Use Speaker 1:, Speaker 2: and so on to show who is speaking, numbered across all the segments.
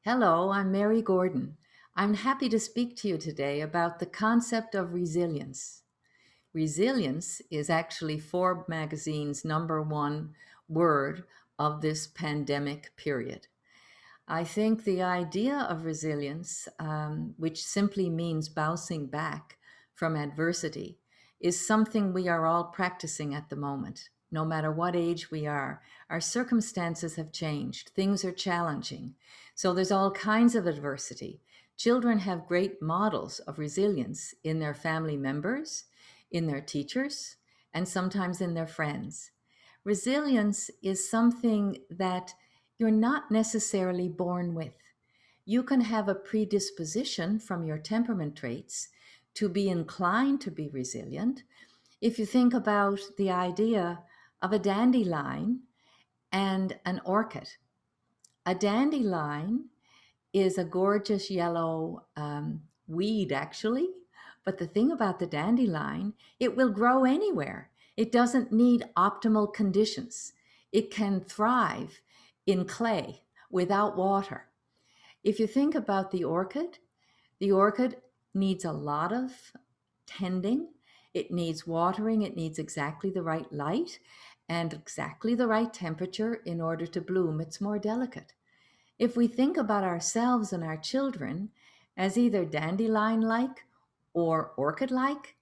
Speaker 1: Hello, I'm Mary Gordon. I'm happy to speak to you today about the concept of resilience. Resilience is actually Forbes magazine's number one word of this pandemic period. I think the idea of resilience, which simply means bouncing back from adversity, is something we are all practicing at the moment. No matter what age we are, our circumstances have changed. Things are challenging. So there's all kinds of adversity. Children have great models of resilience in their family members, in their teachers, and sometimes in their friends. Resilience is something that you're not necessarily born with. You can have a predisposition from your temperament traits to be inclined to be resilient. If you think about the idea of a dandelion and an orchid, a dandelion is a gorgeous yellow weed, actually. But the thing about the dandelion, it will grow anywhere. It doesn't need optimal conditions. It can thrive in clay without water. If you think about the orchid needs a lot of tending. It needs watering. It needs exactly the right light and exactly the right temperature in order to bloom. It's more delicate. If we think about ourselves and our children as either dandelion like or orchid like,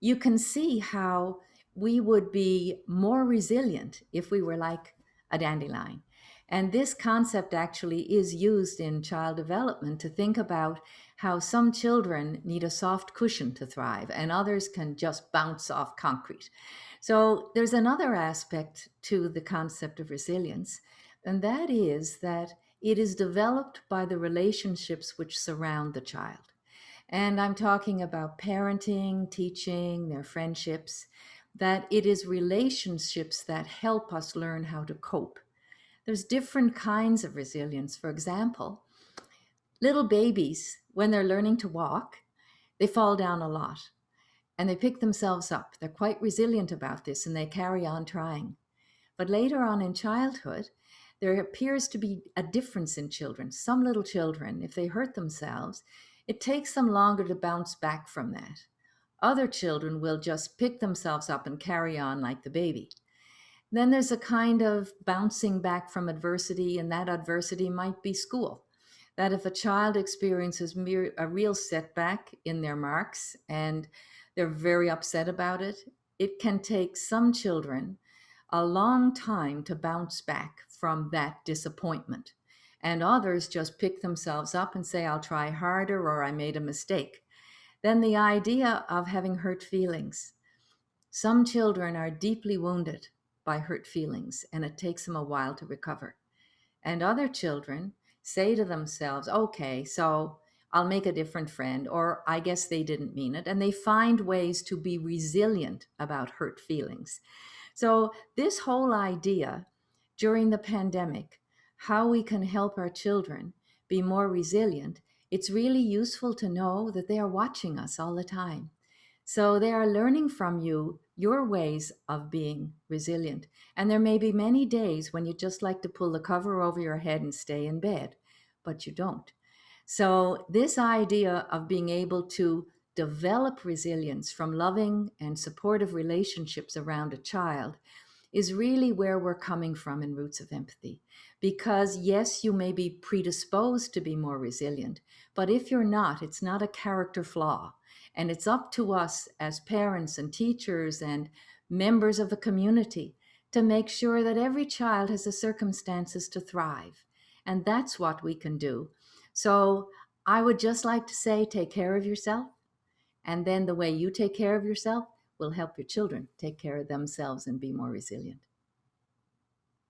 Speaker 1: you can see how we would be more resilient if we were like a dandelion. And this concept actually is used in child development to think about how some children need a soft cushion to thrive and others can just bounce off concrete. So there's another aspect to the concept of resilience, and that is that it is developed by the relationships which surround the child. And I'm talking about parenting, teaching, their friendships, that it is relationships that help us learn how to cope. There's different kinds of resilience. For example, little babies, when they're learning to walk, they fall down a lot and they pick themselves up. They're quite resilient about this and they carry on trying. But later on in childhood, there appears to be a difference in children. Some little children, if they hurt themselves, it takes them longer to bounce back from that. Other children will just pick themselves up and carry on like the baby. Then there's a kind of bouncing back from adversity, and that adversity might be school. That if a child experiences a real setback in their marks and they're very upset about it, it can take some children a long time to bounce back from that disappointment. And others just pick themselves up and say, I'll try harder or I made a mistake. Then the idea of having hurt feelings. Some children are deeply wounded by hurt feelings and it takes them a while to recover. And other children say to themselves, okay, so I'll make a different friend, or I guess they didn't mean it. And they find ways to be resilient about hurt feelings. So, this whole idea during the pandemic, how we can help our children be more resilient, it's really useful to know that they are watching us all the time. So they are learning from you your ways of being resilient. And there may be many days when you just like to pull the cover over your head and stay in bed, but you don't. So, this idea of being able to develop resilience from loving and supportive relationships around a child is really where we're coming from in Roots of Empathy. Because, yes, you may be predisposed to be more resilient, but if you're not, it's not a character flaw. And it's up to us as parents and teachers and members of the community to make sure that every child has the circumstances to thrive. And that's what we can do. So I would just like to say, take care of yourself. And then the way you take care of yourself will help your children take care of themselves and be more resilient.